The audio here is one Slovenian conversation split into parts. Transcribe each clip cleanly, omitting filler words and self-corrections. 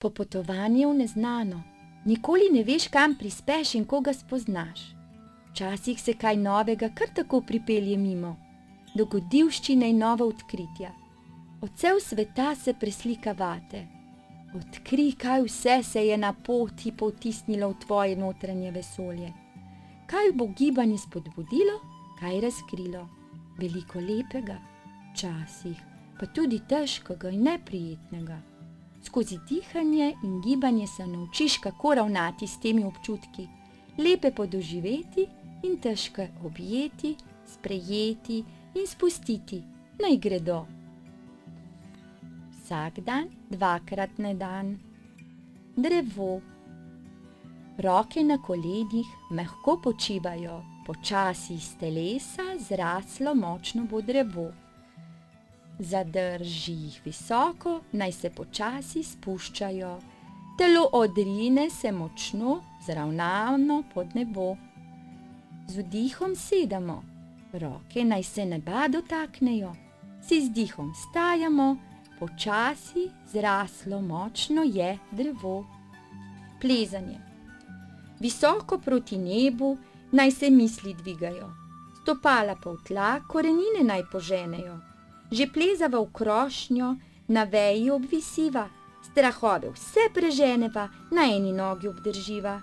Popotovanje v neznano. Nikoli ne veš, kam prispeš in koga spoznaš. Včasih se kaj novega kar tako pripelje mimo. Dogodivščine in nova odkritja. Odsev sveta se preslika vate. Odkrij, kaj vse se je na poti potisnilo v tvoje notranje vesolje. Kaj bo gibanje spodbudilo, kaj razkrilo. Veliko lepega, včasih pa tudi težkega in neprijetnega. Skozi dihanje in gibanje se naučiš, kako ravnati s temi občutki, lepe podoživeti in težke objeti, sprejeti in spustiti, naj gredo. Vsak dan, dvakrat na dan. Drevo. Roke na kolenih mehko počivajo, počasi iz telesa zraslo močno bo drevo. Zadrži jih visoko, naj se počasi spuščajo. Telo odrine se močno, zravnano pod nebo. Z vdihom sedamo, roke naj se neba dotaknejo. Z izdihom vstajamo, počasi zraslo močno je drevo. Plezanje. Visoko proti nebu naj se misli dvigajo. Stopala pa v tla, korenine naj poženejo. Že plezava v krošnjo, na veji obvisiva, strahove vse preženeva, na eni nogi obdrživa.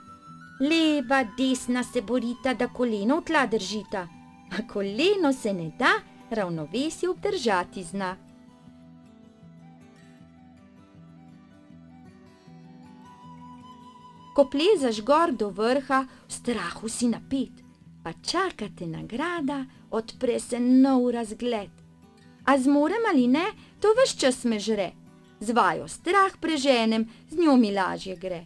Leva, desna se borita, da koleno v tla držita, a koleno se ne da, ravnovesje obdržati zna. Ko plezaš gor do vrha, v strahu si napet, pa čaka te nagrada, odpre se nov razgled. A zmorem ali ne, to ves čas me žre. Z vajo strah preženem, z njo mi lažje gre.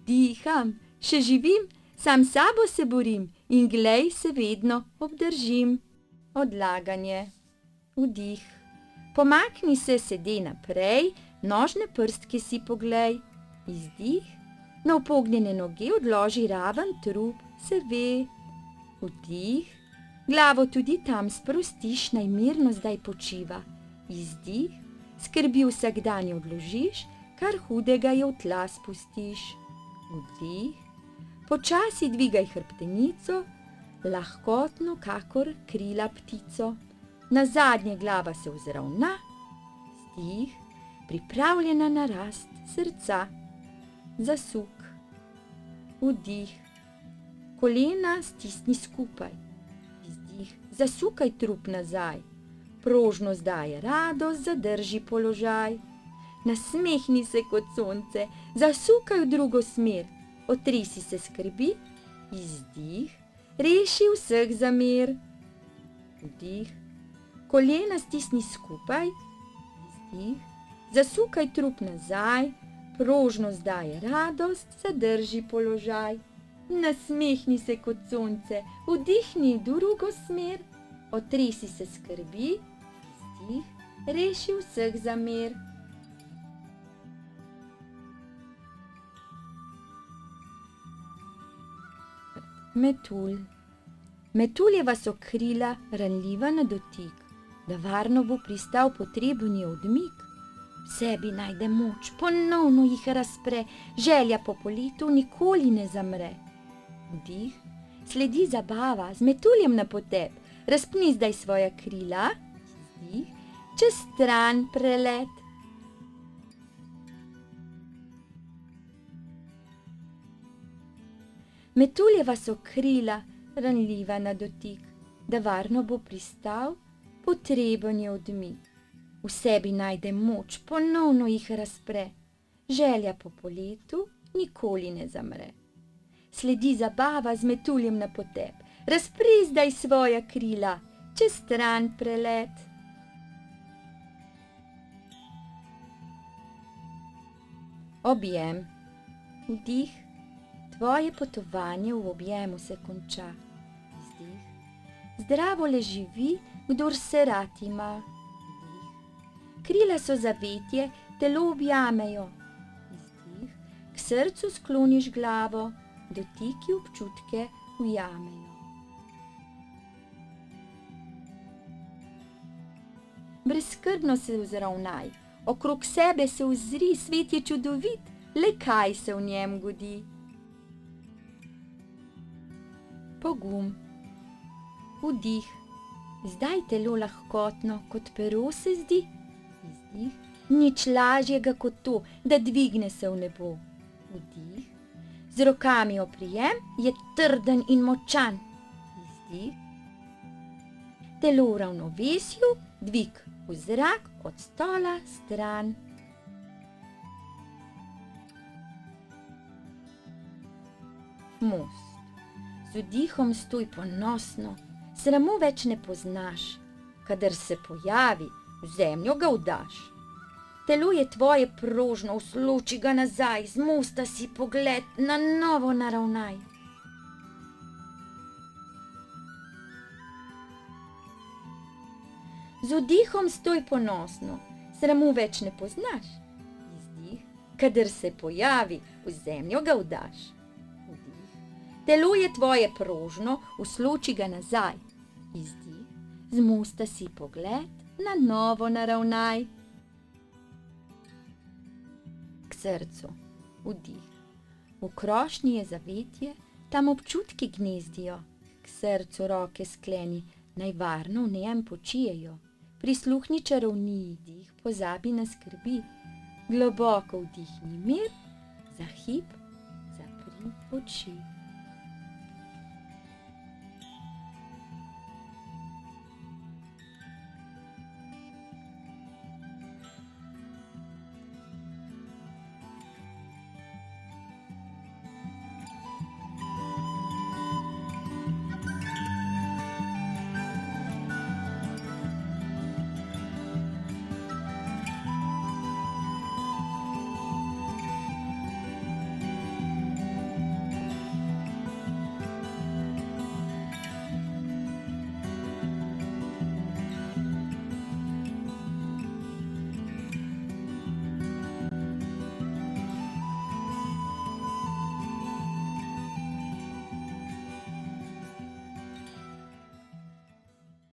Diham, še živim, sam sabo se borim in glej se vedno obdržim. Odlaganje. Vdih. Pomakni se sede naprej, nožne prstke si poglej. Izdih. Na upognjene noge odloži raven trup, se ve. Vdih. Glavo tudi tam sprostiš, naj mirno zdaj počiva. Izdih, skrbi vsakdanje odložiš, kar hudega je v tla spustiš. Vdih, počasi dvigaj hrbtenico, lahkotno kakor krila ptico. Nazadnje glava se vzravna, izdih, pripravljena na rast srca. Zasuk. Vdih, kolena stisni skupaj. Zasukaj trup nazaj, prožnost daje radost, zadrži položaj. Nasmehni se kot sonce, zasukaj v drugo smer, otrisi se skrbi, izdih, reši vseh zamer. Vdih, kolena stisni skupaj, izdih, zasukaj trup nazaj, prožnost daje radost, zadrži položaj. Nasmehni se kot sonce, vdihni v drugo smer, otresi se skrbi, izdih, reši vseh zamer. Metulj. Metuljeva so krila ranljiva na dotik, da varno bo pristal potreben je odmik. V sebi najde moč, ponovno jih razpre, želja po poletu nikoli ne zamre. Vdih, sledi zabava, z metuljem na potep, razpni zdaj svoja krila, izdih, čez stran prelet. Metuljeva so krila, ranljiva na dotik, da varno bo pristal, potreben je odmik. V sebi najde moč, ponovno jih razpre, želja po poletu nikoli ne zamre. Sledi zabava z metuljem na potep, razpri zdaj svoja krila, čez stran prelet. Objem. Vdih, tvoje potovanje v objemu se konča. Izdih, zdravo le živi, kdor se rad ima. Vdih, krila so zavetje, telo objamejo. Izdih, k srcu skloniš glavo, dotiki občutke ujamejo. Brezskrbno se vzravnaj, okrog sebe se ozri, svet je čudovit, le kaj se v njem godi. Pogum. Vdih. Zdaj telo lahkotno, kot pero se zdi. Izdih. Nič lažjega kot to, da dvigne se v nebo. Vdih. Z rokami oprijem je trden in močan. Izdih. Telo v ravnovesju, dvig v zrak od stola stran. Most. Z vdihom stoj ponosno, sramu več ne poznaš. Kadar se pojavi, v zemljo ga vdaš. Telo je tvoje prožno, usloči ga nazaj, z mosta si pogled na novo naravnaj. Z vdihom stoj ponosno, sramu več ne poznaš. Izdih, kadar se pojavi, v zemljo ga vdaš. Vdih, telo je tvoje prožno, usloči ga nazaj. Izdih, z mosta si pogled na novo naravnaj. K srcu. Vdih. V krošnji je zavetje, tam občutki gnezdijo. K srcu roke skleni, naj varno v njem počijejo. Prisluhni čarovniji, dih pozabi na skrbi. Globoko vdihni mir, za hip zapri oči.